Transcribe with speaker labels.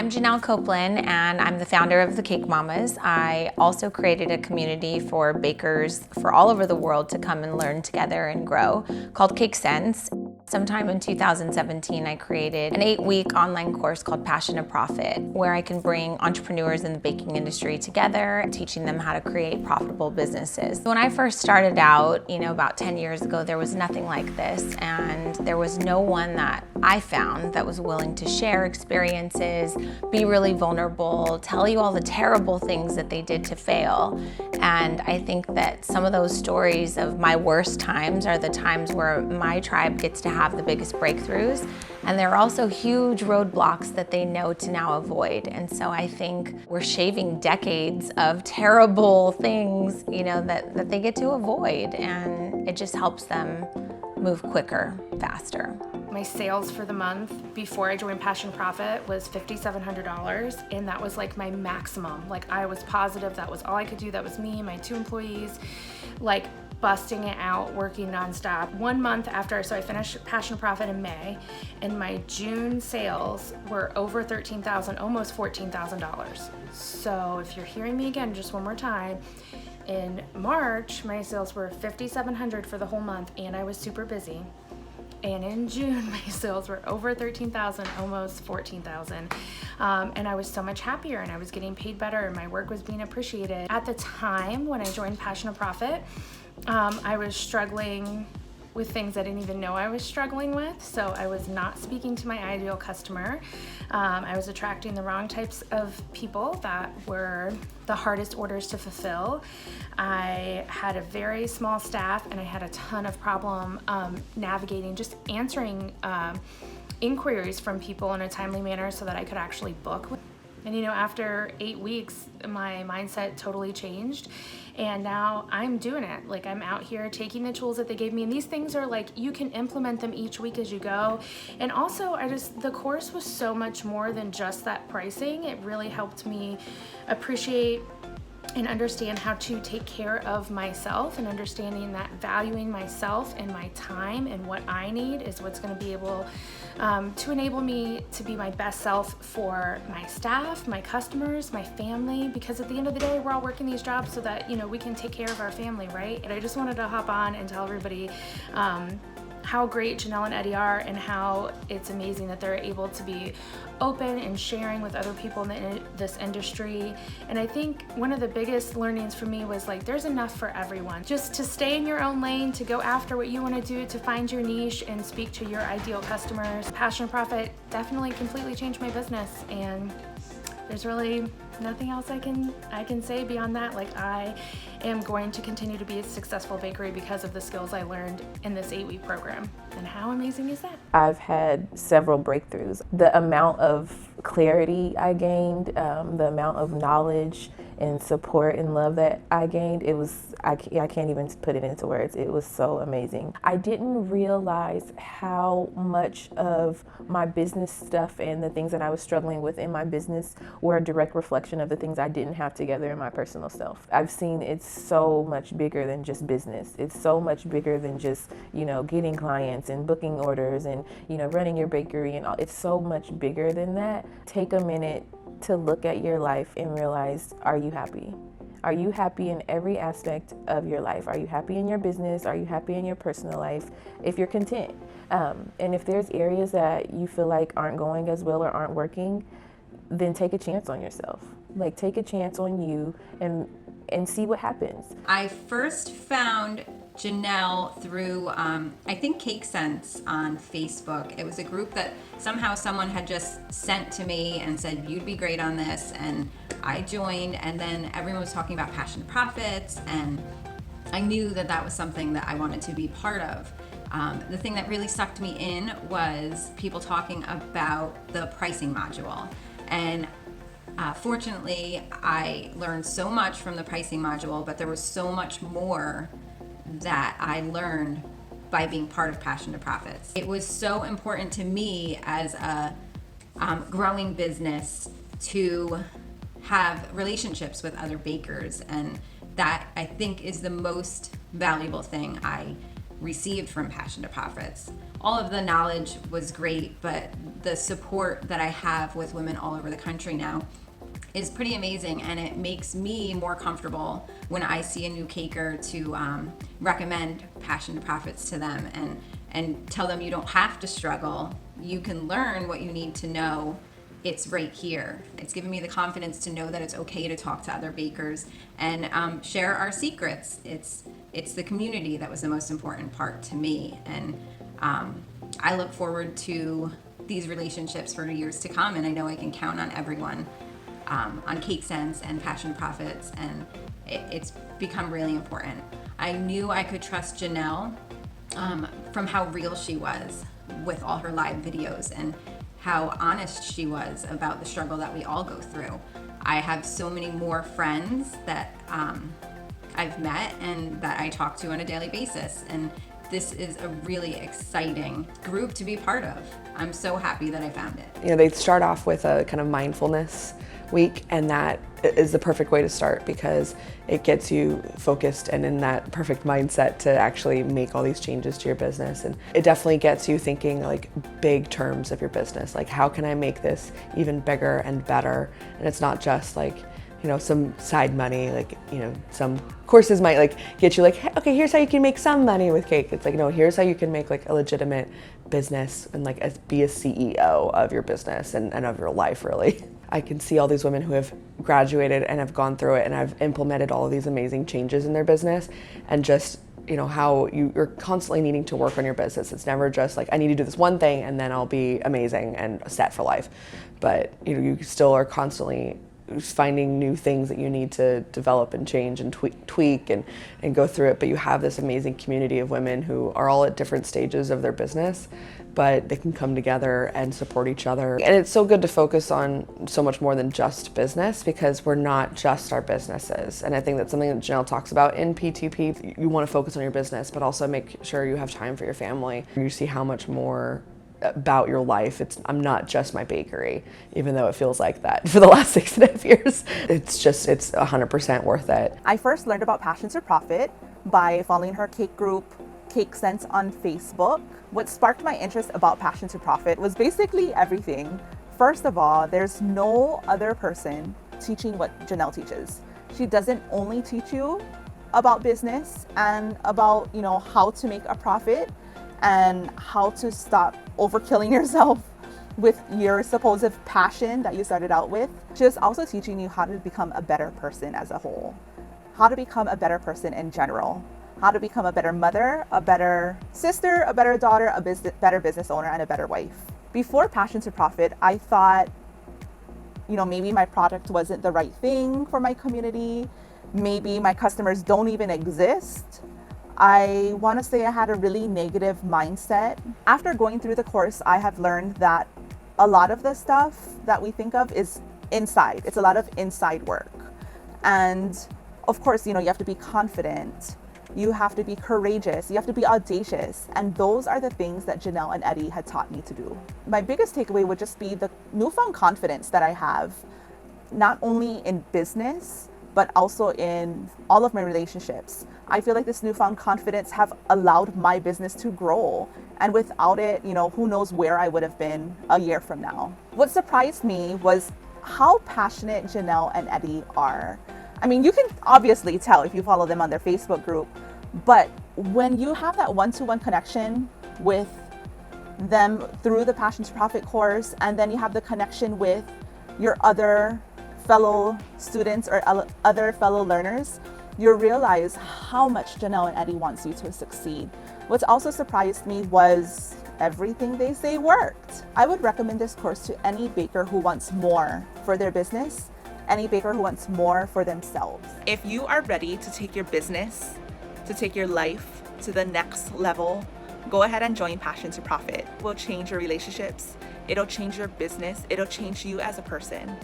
Speaker 1: I'm Janelle Copeland, and I'm the founder of the Cake Mamas. I also created a community for bakers for all over the world to come and learn together and grow called Cake Sense. Sometime in 2017, I created an 8-week online course called Passion to Profit, where I can bring entrepreneurs in the baking industry together, teaching them how to create profitable businesses. When I first started out, about 10 years ago, there was nothing like this, and there was no one that I found that was willing to share experiences, be really vulnerable, tell you all the terrible things that they did to fail. And I think that some of those stories of my worst times are the times where my tribe gets to have the biggest breakthroughs. And there are also huge roadblocks that they know to now avoid. And so I think we're shaving decades of terrible things, that they get to avoid. And it just helps them move quicker, faster.
Speaker 2: My sales for the month before I joined Passion Profit was $5,700, and that was like my maximum. Like, I was positive that was all I could do. That was me, my 2 employees, like busting it out, working nonstop. 1 month after, so I finished Passion Profit in May, and my June sales were over $13,000, almost $14,000. So if you're hearing me again, just one more time, in March, my sales were $5,700 for the whole month, and I was super busy. And in June, my sales were over $13,000, almost $14,000. And I was so much happier, and I was getting paid better, and my work was being appreciated. At the time when I joined Passion to Profit, I was struggling with things I didn't even know I was struggling with. So I was not speaking to my ideal customer. I was attracting the wrong types of people that were the hardest orders to fulfill. I had a very small staff, and I had a ton of problem navigating, just answering inquiries from people in a timely manner so that I could actually book. And after 8 weeks, my mindset totally changed. And now I'm doing it. Like, I'm out here taking the tools that they gave me. And these things are like, you can implement them each week as you go. And also, the course was so much more than just that pricing. It really helped me appreciate and understand how to take care of myself, and understanding that valuing myself and my time and what I need is what's going to be able to enable me to be my best self for my staff, my customers, my family, because at the end of the day, we're all working these jobs so that, we can take care of our family, right? And I just wanted to hop on and tell everybody how great Janelle and Eddie are, and how it's amazing that they're able to be open and sharing with other people in this industry. And I think one of the biggest learnings for me was like, there's enough for everyone. Just to stay in your own lane, to go after what you want to do, to find your niche and speak to your ideal customers. Passion Profit definitely completely changed my business, and there's really nothing else I can say beyond that. Like, I am going to continue to be a successful bakery because of the skills I learned in this 8-week program. And how amazing is that? I've
Speaker 3: had several breakthroughs. The amount of clarity I gained, the amount of knowledge and support and love that I gained, I can't even put it into words. It was so amazing. I didn't realize how much of my business stuff and the things that I was struggling with in my business were a direct reflection of the things I didn't have together in my personal self. I've seen it's so much bigger than just business. It's so much bigger than just, getting clients and booking orders and, running your bakery and all. It's so much bigger than that. Take a minute to look at your life and realize, are you happy? Are you happy in every aspect of your life? Are you happy in your business? Are you happy in your personal life? If you're content. And if there's areas that you feel like aren't going as well or aren't working, then take a chance on yourself. Like, take a chance on you and see what happens.
Speaker 4: I first found Janelle through, I think, Cake Sense on Facebook. It was a group that somehow someone had just sent to me and said, you'd be great on this. And I joined, and then everyone was talking about Passion Profits, and I knew that that was something that I wanted to be part of. The thing that really sucked me in was people talking about the pricing module. And fortunately, I learned so much from the pricing module, but there was so much more that I learned by being part of Passion to Profits. It was so important to me as a growing business to have relationships with other bakers, and that, I think, is the most valuable thing I received from Passion to Profits. All of the knowledge was great, but the support that I have with women all over the country now is pretty amazing, and it makes me more comfortable when I see a new caker to recommend Passion to Profits to them and tell them you don't have to struggle. You can learn what you need to know. It's right here. It's given me the confidence to know that it's okay to talk to other bakers and share our secrets. It's the community that was the most important part to me, and I look forward to these relationships for years to come, and I know I can count on everyone on Cake Sense and Passion Profits, and it's become really important. I knew I could trust Janelle from how real she was with all her live videos and how honest she was about the struggle that we all go through. I have so many more friends that I've met and that I talk to on a daily basis, and this is a really exciting group to be part of. I'm so happy that I found it.
Speaker 5: You know, they start off with a kind of mindfulness week, and that is the perfect way to start because it gets you focused and in that perfect mindset to actually make all these changes to your business. And it definitely gets you thinking like big terms of your business, like how can I make this even bigger and better? And it's not just like, you know, some side money, like, you know, some courses might like get you like, hey, okay, here's how you can make some money with cake. It's like, no, here's how you can make like a legitimate business and like be a CEO of your business and of your life, really. I can see all these women who have graduated and have gone through it and have implemented all of these amazing changes in their business, and just, you know, how you're constantly needing to work on your business. It's never just like, I need to do this one thing and then I'll be amazing and set for life. But, you know, you still are constantly finding new things that you need to develop and change and tweak and go through it. But you have this amazing community of women who are all at different stages of their business, but they can come together and support each other. And it's so good to focus on so much more than just business, because we're not just our businesses. And I think that's something that Janelle talks about in P2P. You want to focus on your business, but also make sure you have time for your family. You see how much more about your life. I'm not just my bakery, even though it feels like that for the last 6.5 years. It's 100% worth it.
Speaker 6: I first learned about Passion to Profit by following her cake group, Cake Sense, on Facebook. What sparked my interest about Passion to Profit was basically everything. First of all, there's no other person teaching what Janelle teaches. She doesn't only teach you about business and about, you know, how to make a profit and how to stop overkilling yourself with your supposed passion that you started out with. She's also teaching you how to become a better person as a whole, how to become a better person in general, how to become a better mother, a better sister, a better daughter, a better business owner, and a better wife. Before Passion to Profit, I thought, you know, maybe my product wasn't the right thing for my community. Maybe my customers don't even exist. I want to say I had a really negative mindset. After going through the course, I have learned that a lot of the stuff that we think of is inside. It's a lot of inside work. And of course, you know, you have to be confident. You have to be courageous. You have to be audacious. And those are the things that Janelle and Eddie had taught me to do. My biggest takeaway would just be the newfound confidence that I have, not only in business, but also in all of my relationships. I feel like this newfound confidence have allowed my business to grow. And without it, you know, who knows where I would have been a year from now. What surprised me was how passionate Janelle and Eddie are. I mean, you can obviously tell if you follow them on their Facebook group, but when you have that one-to-one connection with them through the Passion to Profit course, and then you have the connection with your other fellow students or other fellow learners, you realize how much Janelle and Eddie wants you to succeed. What also surprised me was everything they say worked. I would recommend this course to any baker who wants more for their business, any baker who wants more for themselves. If you are ready to take your business, to take your life to the next level, go ahead and join Passion to Profit. It will change your relationships, it'll change your business, it'll change you as a person.